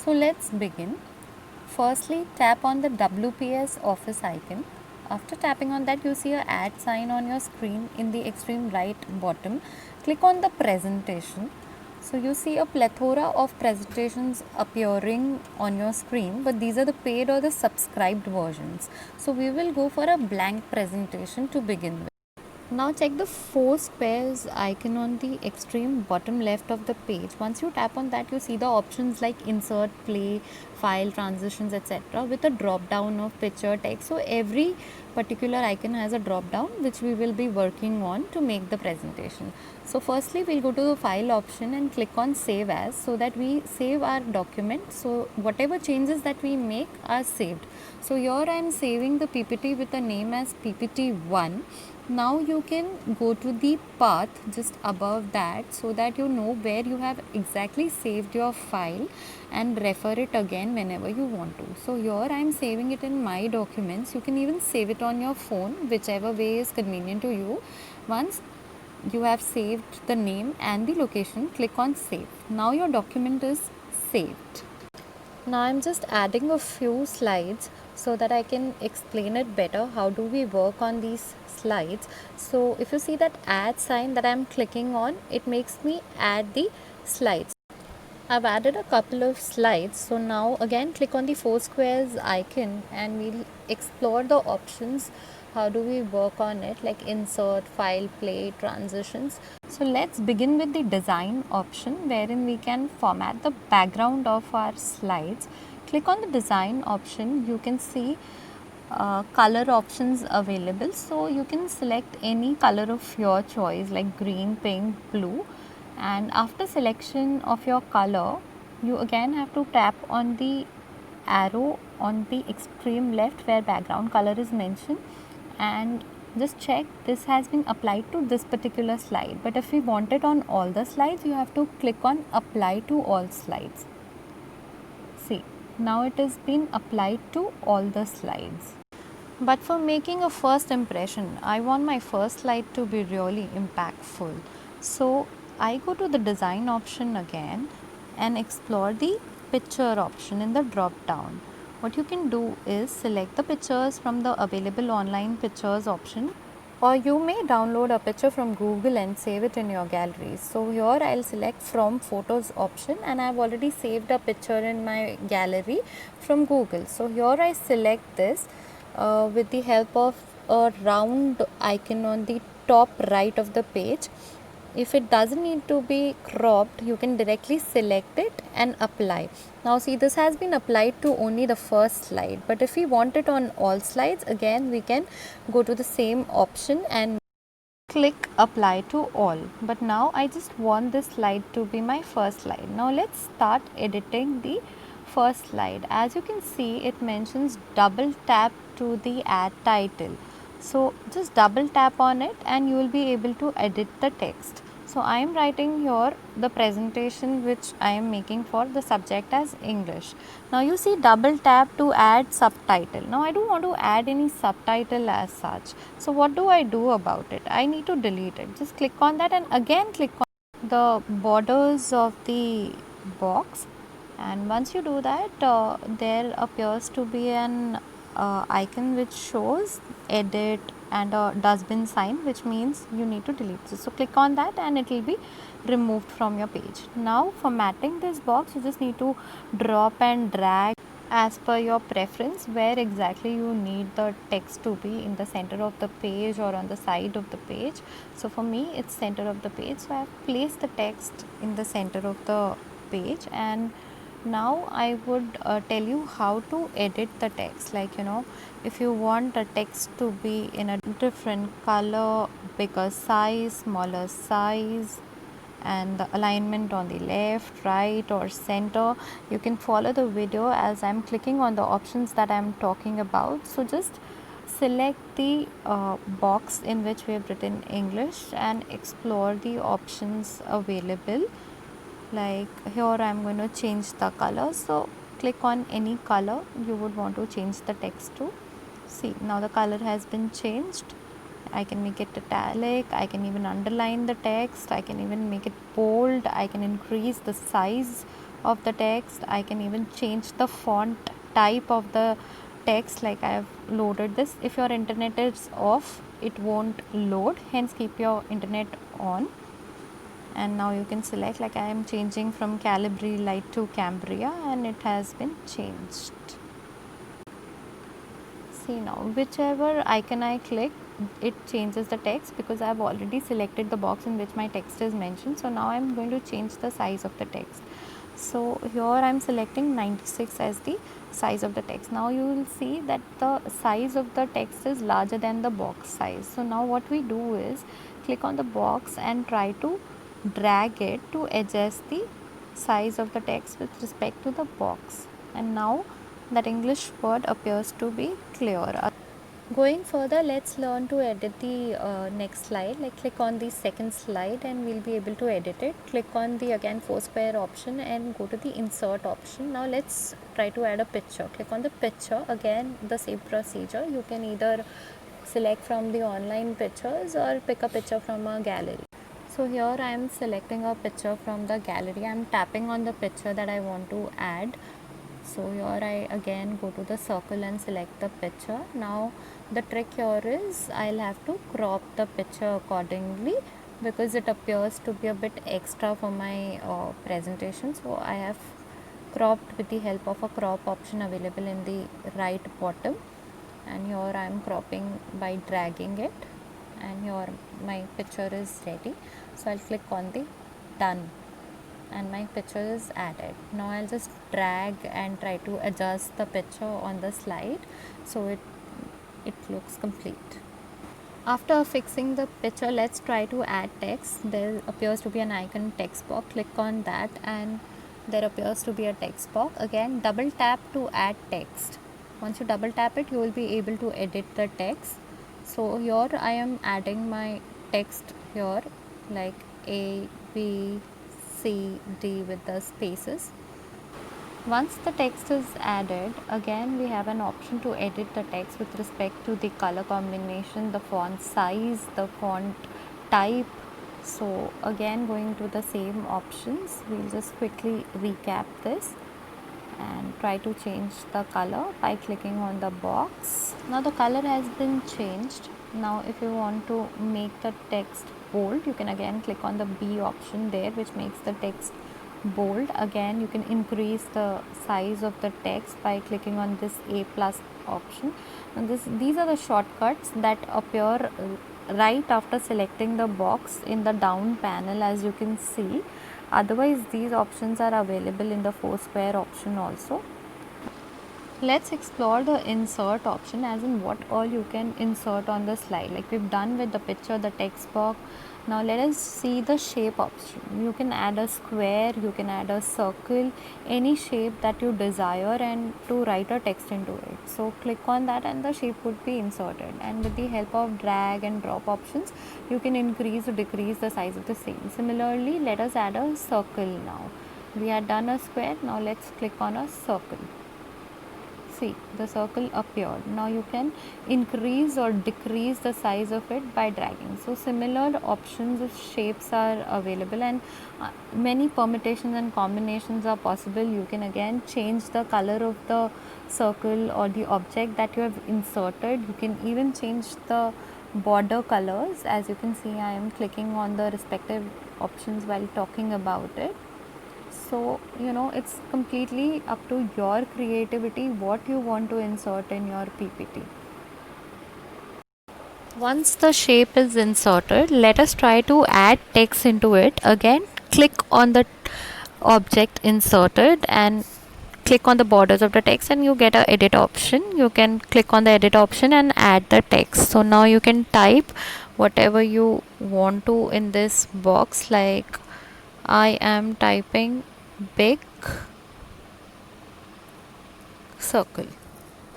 So let's begin. Firstly, tap on the WPS office icon. After tapping on that, you see a add sign on your screen in the extreme right bottom. Click on the presentation. So you see a plethora of presentations appearing on your screen, but these are the paid or the subscribed versions. So we will go for a blank presentation to begin with. Now check the four squares icon on the extreme bottom left of the page. Once you tap on that, you see the options like insert, play, file, transitions, etc. with a drop down of picture, text. So every particular icon has a drop down which we will be working on to make the presentation. So firstly, we'll go to the file option and click on save as, so that we save our document. So whatever changes that we make are saved. So here I am saving the PPT with the name as PPT1. Now you can go to the path just above that, so that you know where you have exactly saved your file and refer it again whenever you want to. So here I am saving it in my documents. You can even save it on your phone, whichever way is convenient to you. Once you have saved the name and the location, click on save. Now your document is saved. Now I'm just adding a few slides so that I can explain it better. How do we work on these slides? So if you see that add sign that I'm clicking on, it makes me add the slides. I've added a couple of slides. So now again click on the four squares icon and we'll explore the options. How do we work on it, like insert, file, play, transitions. So let's begin with the design option, wherein we can format the background of our slides. Click on the design option. You can see color options available, so you can select any color of your choice like green, pink, blue, and after selection of your color, you again have to tap on the arrow on the extreme left where background color is mentioned and just check this has been applied to this particular slide. But if we want it on all the slides, you have to click on apply to all slides. See, now it has been applied to all the slides. But for making a first impression, I want my first slide to be really impactful. So I go to the design option again and explore the picture option in the drop down. What you can do is select the pictures from the available online pictures option, or you may download a picture from Google and save it in your gallery. So here I'll select from photos option, and I've already saved a picture in my gallery from Google. So here I select this with the help of a round icon on the top right of the page. If it doesn't need to be cropped, you can directly select it and apply. Now see, this has been applied to only the first slide, but if we want it on all slides, again we can go to the same option and click apply to all. But now I just want this slide to be my first slide. Now let's start editing the first slide. As you can see, it mentions double tap to the add title. So just double tap on it and you will be able to edit the text. So I am writing here the presentation which I am making for the subject as English. Now you see double tap to add subtitle. Now I don't want to add any subtitle as such. So what do I do about it? I need to delete it. Just click on that and again click on the borders of the box, and once you do that, there appears to be an icon which shows edit and a dustbin sign, which means you need to delete this. So click on that and it will be removed from your page. Now formatting this box, you just need to drop and drag as per your preference where exactly you need the text to be, in the center of the page or on the side of the page. So for me it's center of the page, so I have placed the text in the center of the page. And now I would tell you how to edit the text. Like, if you want the text to be in a different color, bigger size, smaller size, and the alignment on the left, right or center, you can follow the video as I'm clicking on the options that I'm talking about. So just select the box in which we have written English and explore the options available. Like here I'm going to change the color, so click on any color you would want to change the text to. See, now the color has been changed. I can make it italic, I can even underline the text, I can even make it bold, I can increase the size of the text. I can even change the font type of the text, like I have loaded this. If your internet is off, it won't load, hence keep your internet on. And now you can select, like I am changing from Calibri Light to Cambria, and it has been changed. See now, whichever icon I click, it changes the text, because I have already selected the box in which my text is mentioned. So now I am going to change the size of the text. So here I am selecting 96 as the size of the text. Now you will see that the size of the text is larger than the box size. So now what we do is click on the box and try to drag it to adjust the size of the text with respect to the box. And now that English word appears to be clear. Going further, let's learn to edit the next slide. Like click on the second slide and we'll be able to edit it. Click on the again Foursquare option and go to the insert option. Now let's try to add a picture. Click on the picture. Again the same procedure. You can either select from the online pictures or pick a picture from a gallery. So here I am selecting a picture from the gallery. I am tapping on the picture that I want to add. So here I again go to the circle and select the picture. Now the trick here is I'll have to crop the picture accordingly, because it appears to be a bit extra for my presentation. So I have cropped with the help of a crop option available in the right bottom, and here I am cropping by dragging it, and here my picture is ready. So I'll click on the done and my picture is added. Now I'll just drag and try to adjust the picture on the slide so it looks complete. After fixing the picture, let's try to add text. There appears to be an icon text box. Click on that and there appears to be a text box. Again double tap to add text. Once you double tap it, you will be able to edit the text. So here I am adding my text here, like A, B, C, D with the spaces. Once the text is added, again we have an option to edit the text with respect to the color combination, the font size, the font type. So again going to the same options, we'll just quickly recap this and try to change the color by clicking on the box. Now the color has been changed. Now if you want to make the text bold, you can again click on the B option there, which makes the text bold. Again you can increase the size of the text by clicking on this A plus option. And these are the shortcuts that appear right after selecting the box in the down panel, as you can see. Otherwise these options are available in the Foursquare option also. Let's explore the insert option, as in what all you can insert on the slide. Like we've done with the picture, the text box. Now let us see the shape option. You can add a square, you can add a circle, any shape that you desire, and to write a text into it. So click on that and the shape would be inserted, and with the help of drag and drop options you can increase or decrease the size of the same. Similarly, let us add a circle now. We had done a square, now let's click on a circle. See, the circle appeared. Now you can increase or decrease the size of it by dragging. So similar options of shapes are available, and many permutations and combinations are possible. You can again change the color of the circle or the object that you have inserted. You can even change the border colors. As you can see, I am clicking on the respective options while talking about it. So it's completely up to your creativity what you want to insert in your PPT. Once the shape is inserted, let us try to add text into it. Again click on the object inserted and click on the borders of the text, and you get a edit option. You can click on the edit option and add the text. So now you can type whatever you want to in this box, like I am typing big circle.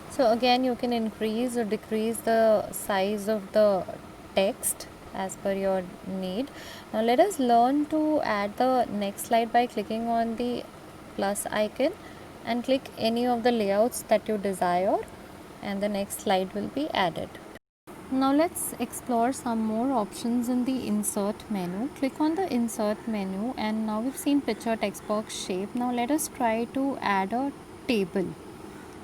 So again you can increase or decrease the size of the text as per your need. Now let us learn to add the next slide by clicking on the plus icon and click any of the layouts that you desire, and the next slide will be added. Now let's explore some more options in the insert menu. Click on the insert menu, and now we've seen picture, text box, shape. Now let us try to add a table.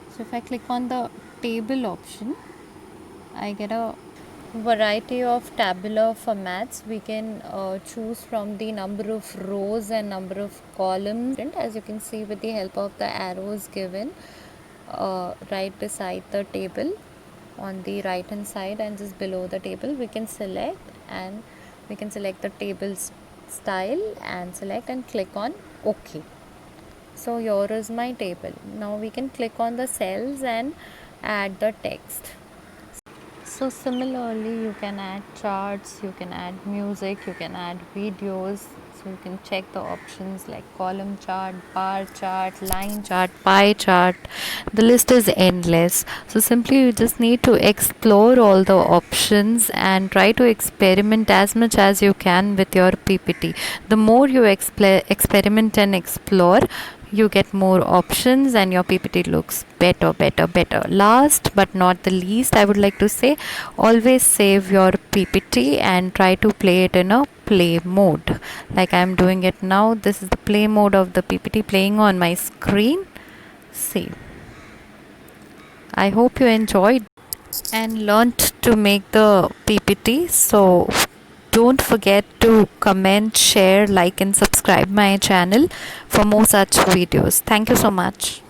So if I click on the table option, I get a variety of tabular formats. We can choose from the number of rows and number of columns, as you can see with the help of the arrows given right beside the table on the right hand side, and just below the table we can select, and we can select the table style and select and click on OK. So here is my table. Now we can click on the cells and add the text. So similarly, you can add charts, you can add music, you can add videos. So you can check the options like column chart, bar chart, line chart, pie chart. The list is endless. So simply you just need to explore all the options and try to experiment as much as you can with your PPT. The more you experiment and explore, you get more options and your PPT looks better. Last but not the least, I would like to say, always save your PPT and try to play it in a play mode like I am doing it now. This is the play mode of the PPT playing on my screen. See, I hope you enjoyed and learned to make the PPT. So don't forget to comment, share, like and subscribe my channel for more such videos. Thank you so much.